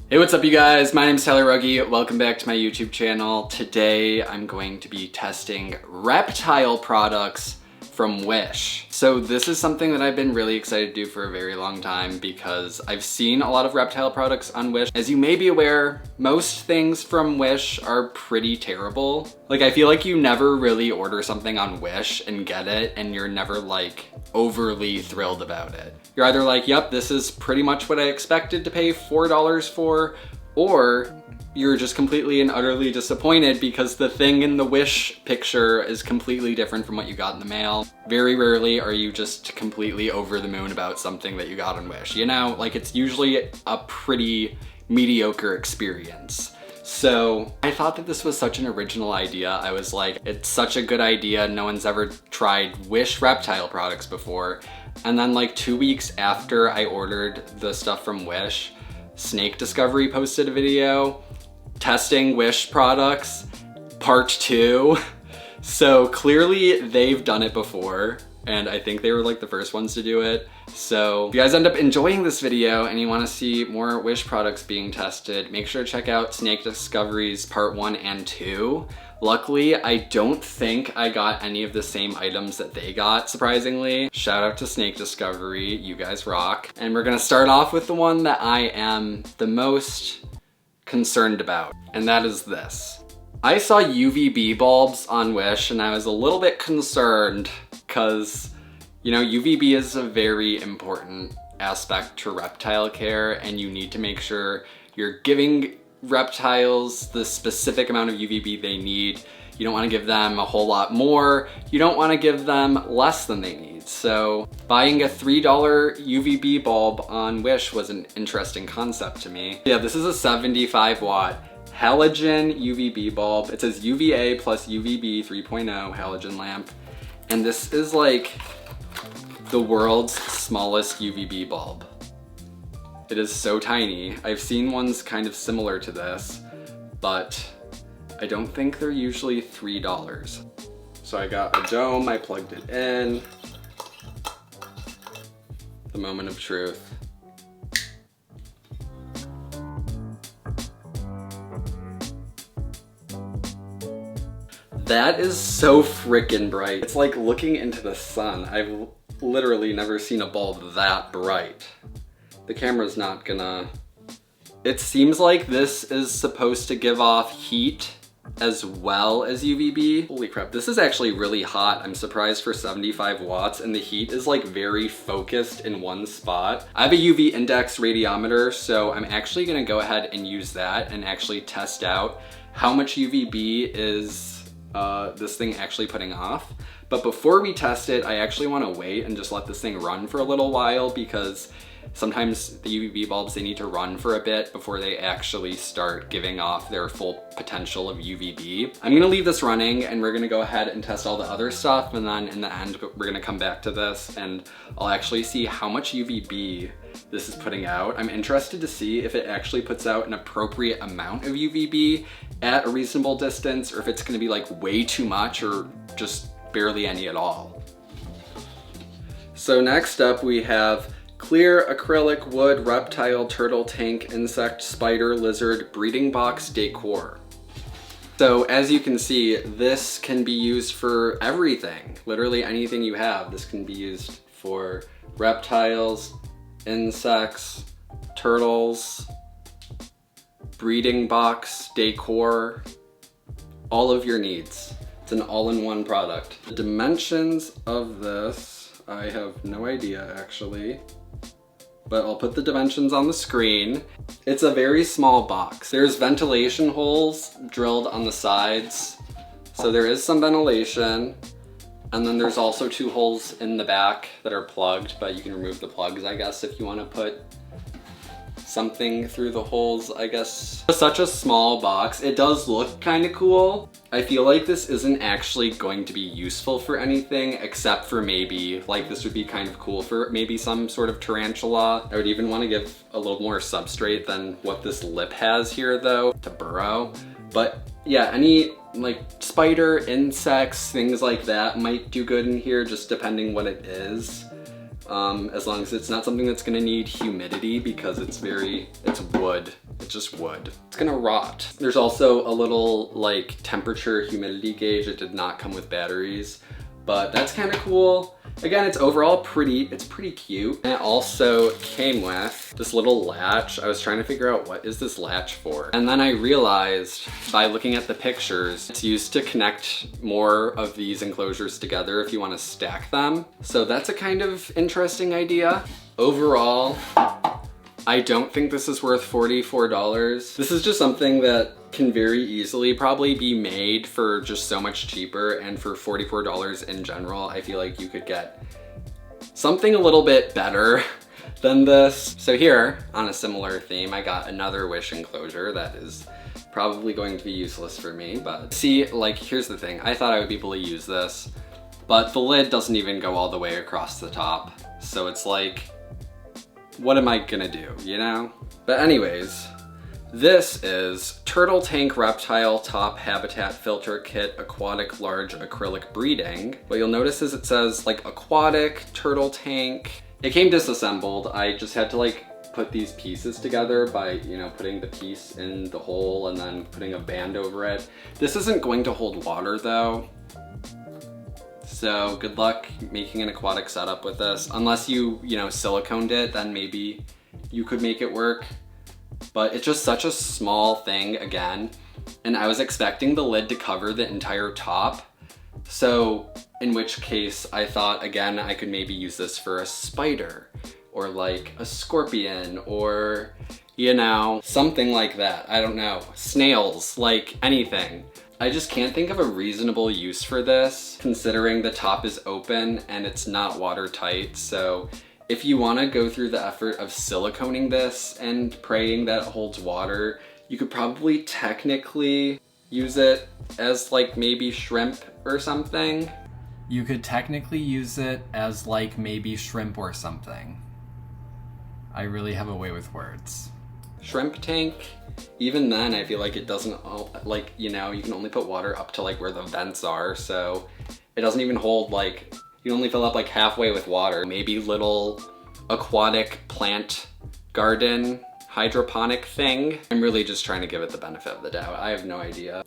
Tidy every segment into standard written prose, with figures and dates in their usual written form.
Hey, what's up you guys? My name is Tyler Rugge. Welcome back to my YouTube channel. Today I'm going to be testing reptile products from Wish. So this is something that I've been really excited to do for a very long time because I've seen a lot of reptile products on Wish. As you may be aware, most things from Wish are pretty terrible. Like, I feel like you never really order something on Wish and get it and you're never like overly thrilled about it. You're either like, yep, this is pretty much what I expected to pay $4 for, or you're just completely and utterly disappointed because the thing in the Wish picture is completely different from what you got in the mail. Very rarely are you just completely over the moon about something that you got on Wish. You know, like, it's usually a pretty mediocre experience. So I thought that this was such an original idea. I was like, it's such a good idea. No one's ever tried Wish reptile products before. And then like 2 weeks after I ordered the stuff from Wish, Snake Discovery posted a video testing Wish products part 2. So clearly they've done it before, and I think they were like the first ones to do it. So if you guys end up enjoying this video and you want to see more Wish products being tested, make sure to check out Snake Discovery's part 1 and 2. Luckily, I don't think I got any of the same items that they got, surprisingly. Shout out to Snake Discovery, you guys rock. And we're gonna start off with the one that I am the most concerned about, and that is this. I saw UVB bulbs on Wish and I was a little bit concerned because, you know, UVB is a very important aspect to reptile care, and you need to make sure you're giving reptiles the specific amount of UVB they need. You don't want to give them a whole lot more. You don't want to give them less than they need. So buying a $3 UVB bulb on Wish was an interesting concept to me. Yeah, this is a 75 watt halogen UVB bulb. It says UVA plus UVB 3.0 halogen lamp. And this is like the world's smallest UVB bulb. It is so tiny. I've seen ones kind of similar to this, but I don't think they're usually $3. So I got a dome, I plugged it in. The moment of truth. That is so freaking bright. It's like looking into the sun. I've literally never seen a bulb that bright. The camera's not gonna... It seems like this is supposed to give off heat as well as UVB. Holy crap, this is actually really hot. I'm surprised for 75 watts, and the heat is like very focused in one spot. I have a UV index radiometer, so I'm actually gonna go ahead and use that and actually test out how much UVB is this thing actually putting off. But before we test it, I actually wanna wait and just let this thing run for a little while, because sometimes the UVB bulbs, they need to run for a bit before they actually start giving off their full potential of UVB. I'm gonna leave this running and we're gonna go ahead and test all the other stuff, and then in the end, we're gonna come back to this and I'll actually see how much UVB this is putting out. I'm interested to see if it actually puts out an appropriate amount of UVB at a reasonable distance, or if it's gonna be like way too much or just barely any at all. So next up we have clear acrylic wood reptile turtle tank insect spider lizard breeding box decor. So as you can see, this can be used for everything. Literally anything you have, this can be used for reptiles, insects, turtles, breeding box decor, all of your needs. It's an all-in-one product. The dimensions of this, I have no idea actually, but I'll put the dimensions on the screen. It's a very small box. There's ventilation holes drilled on the sides, so there is some ventilation. And then there's also 2 holes in the back that are plugged, but you can remove the plugs, I guess, if you want to put something through the holes, I guess. It's such a small box. It does look kind of cool. I feel like this isn't actually going to be useful for anything except for maybe, like, this would be kind of cool for maybe some sort of tarantula. I would even want to give a little more substrate than what this lip has here though, to burrow. But yeah, any like spider, insects, things like that might do good in here, just depending what it is. As long as it's not something that's gonna need humidity, because it's wood. It's just wood. It's gonna rot. There's also a little like temperature humidity gauge. It did not come with batteries, but that's kind of cool. Again, it's overall it's pretty cute. And it also came with this little latch. I was trying to figure out what is this latch for? And then I realized by looking at the pictures, it's used to connect more of these enclosures together if you want to stack them. So that's a kind of interesting idea. Overall, I don't think this is worth $44. This is just something that can very easily probably be made for just so much cheaper, and for $44 in general, I feel like you could get something a little bit better than this. So here, on a similar theme, I got another Wish enclosure that is probably going to be useless for me, but see, like, here's the thing. I thought I would be able to use this, but the lid doesn't even go all the way across the top. So it's like, what am I gonna do, you know? But anyways, this is Turtle Tank Reptile Top Habitat Filter Kit Aquatic Large Acrylic Breeding. What you'll notice is it says like aquatic, turtle tank. It came disassembled. I just had to like put these pieces together by, you know, putting the piece in the hole and then putting a band over it. This isn't going to hold water though. So good luck making an aquatic setup with this. Unless you know, siliconed it, then maybe you could make it work. But it's just such a small thing again. And I was expecting the lid to cover the entire top. So in which case I thought, again, I could maybe use this for a spider or like a scorpion or, you know, something like that. I don't know, snails, like anything. I just can't think of a reasonable use for this, considering the top is open and it's not watertight. So if you want to go through the effort of siliconing this and praying that it holds water, you could probably technically use it as like maybe shrimp or something. You could technically use it as like maybe shrimp or something. I really have a way with words. Shrimp tank, even then I feel like it doesn't, like, you know, you can only put water up to like where the vents are, so it doesn't even hold, like, you only fill up like halfway with water. Maybe little aquatic plant garden hydroponic thing. I'm really just trying to give it the benefit of the doubt. I have no idea.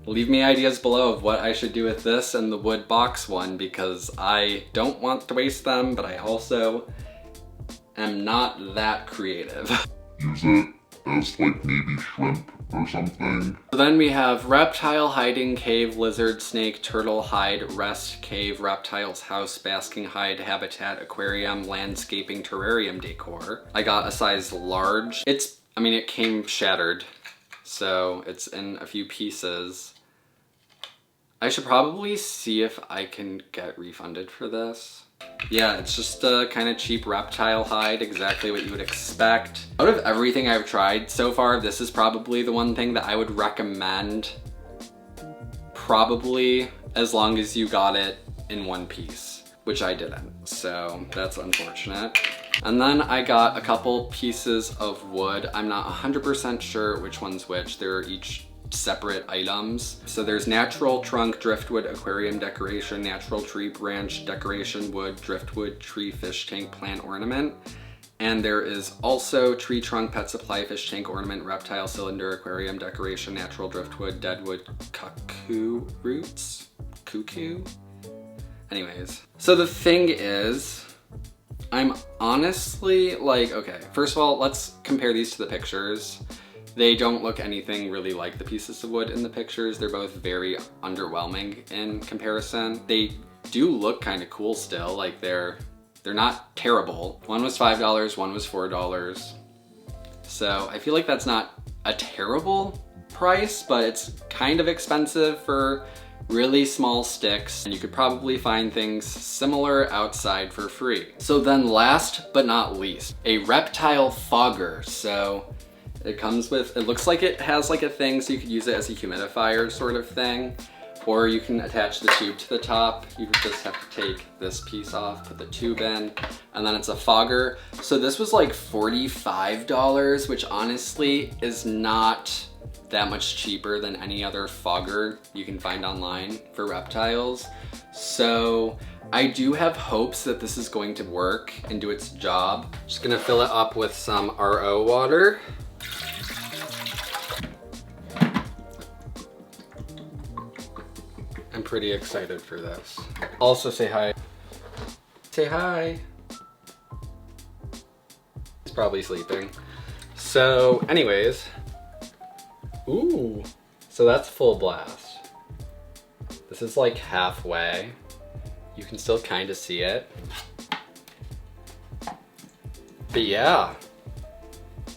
Leave me ideas below of what I should do with this and the wood box one, because I don't want to waste them, but I also am not that creative. Use it as like maybe shrimp or something. Then we have reptile hiding cave, lizard, snake, turtle hide, rest cave, reptiles house, basking hide, habitat, aquarium, landscaping, terrarium decor. I got a size large. I mean, it came shattered, so it's in a few pieces. I should probably see if I can get refunded for this. Yeah, it's just a kind of cheap reptile hide, exactly what you would expect. Out of everything I've tried so far, this is probably the one thing that I would recommend, probably as long as you got it in one piece, which I didn't, so that's unfortunate. And then I got a couple pieces of wood. I'm not 100% sure which one's which. They're each separate items. So there's natural trunk driftwood aquarium decoration, natural tree branch decoration wood, driftwood tree fish tank plant ornament. And there is also tree trunk pet supply fish tank ornament, reptile cylinder aquarium decoration, natural driftwood, deadwood cuckoo roots, cuckoo. Anyways, so the thing is, I'm honestly like, okay, first of all, let's compare these to the pictures. They don't look anything really like the pieces of wood in the pictures. They're both very underwhelming in comparison. They do look kind of cool still, like they're not terrible. One was $5, one was $4. So I feel like that's not a terrible price, but it's kind of expensive for really small sticks, and you could probably find things similar outside for free. So then last but not least, a Reptile Fogger. So it comes with, it looks like it has like a thing so you could use it as a humidifier sort of thing, or you can attach the tube to the top. You just have to take this piece off, put the tube in, and then it's a fogger. So this was like $45, which honestly is not that much cheaper than any other fogger you can find online for reptiles. So I do have hopes that this is going to work and do its job. Just gonna fill it up with some RO water. pretty excited for this. Also say hi. Say hi. He's probably sleeping. So anyways, ooh, so that's full blast. This is like halfway. You can still kind of see it. But yeah,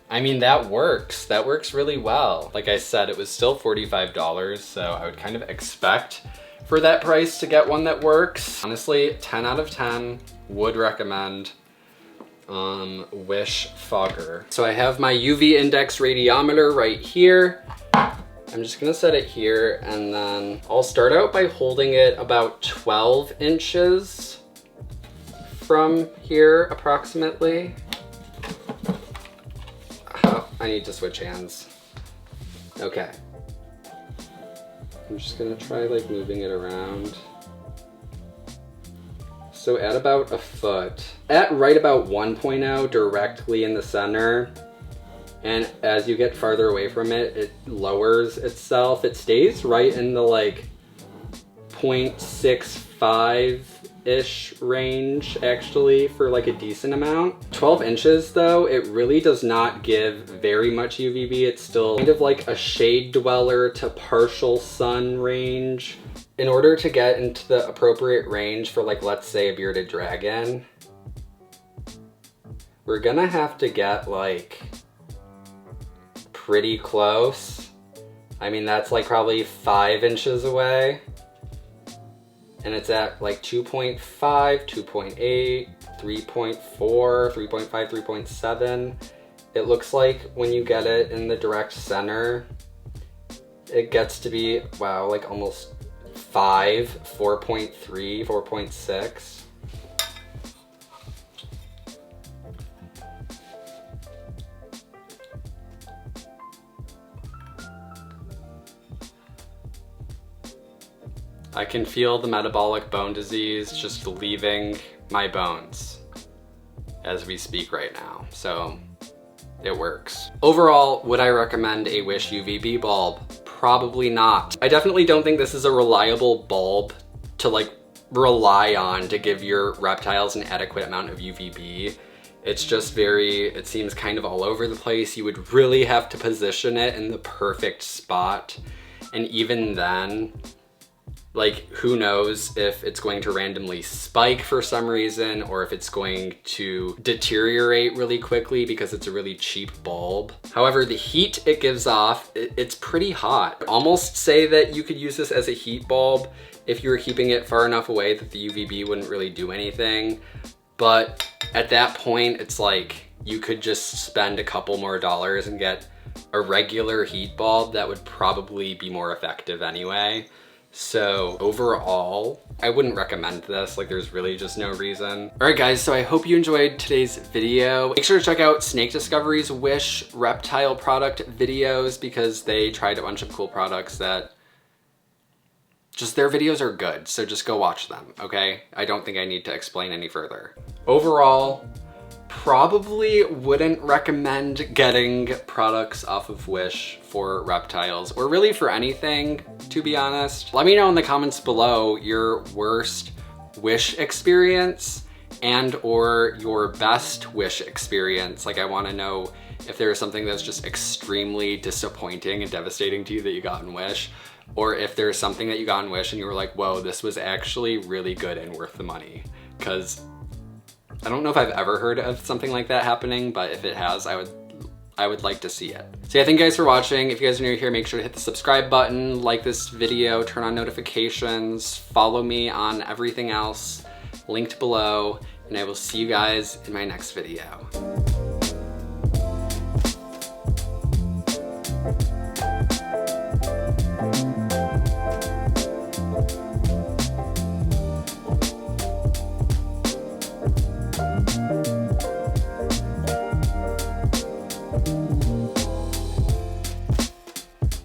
I mean, that works. That works really well. Like I said, it was still $45, so I would kind of expect for that price to get one that works. Honestly, 10 out of 10, would recommend Wish Fogger. So I have my UV index radiometer right here. I'm just gonna set it here, and then I'll start out by holding it about 12 inches from here approximately. Oh, I need to switch hands. Okay. I'm just gonna try like moving it around. So at about a foot, at right about 1.0 directly in the center, and as you get farther away from it, it lowers itself. It stays right in the like 0.65-ish range actually for like a decent amount. 12 inches though, it really does not give very much UVB. It's still kind of like a shade dweller to partial sun range. In order to get into the appropriate range for like, let's say a bearded dragon, we're gonna have to get like pretty close. I mean, that's like probably 5 inches away. And it's at like 2.5, 2.8, 3.4, 3.5, 3.7. It looks like when you get it in the direct center, it gets to be, wow, like almost 5, 4.3, 4.6. I can feel the metabolic bone disease just leaving my bones as we speak right now, so it works. Overall, would I recommend a Wish UVB bulb? Probably not. I definitely don't think this is a reliable bulb to like rely on to give your reptiles an adequate amount of UVB. It's just it seems kind of all over the place. You would really have to position it in the perfect spot. And even then, like, who knows if it's going to randomly spike for some reason, or if it's going to deteriorate really quickly because it's a really cheap bulb. However, the heat it gives off, it's pretty hot. Almost say that you could use this as a heat bulb if you were keeping it far enough away that the UVB wouldn't really do anything. But at that point, it's like you could just spend a couple more dollars and get a regular heat bulb that would probably be more effective anyway. So overall, I wouldn't recommend this. Like, there's really just no reason. All right guys, so I hope you enjoyed today's video. Make sure to check out Snake Discovery's Wish reptile product videos because they tried a bunch of cool products that just, their videos are good. So just go watch them, okay? I don't think I need to explain any further. Overall, probably wouldn't recommend getting products off of Wish for reptiles, or really for anything, to be honest. Let me know in the comments below your worst Wish experience and or your best Wish experience. Like, I want to know if there's something that's just extremely disappointing and devastating to you that you got in Wish, or if there's something that you got in Wish and you were like, whoa, this was actually really good and worth the money. Because I don't know if I've ever heard of something like that happening, but if it has, I would like to see it. So yeah, thank you guys for watching. If you guys are new here, make sure to hit the subscribe button, like this video, turn on notifications, follow me on everything else linked below, and I will see you guys in my next video.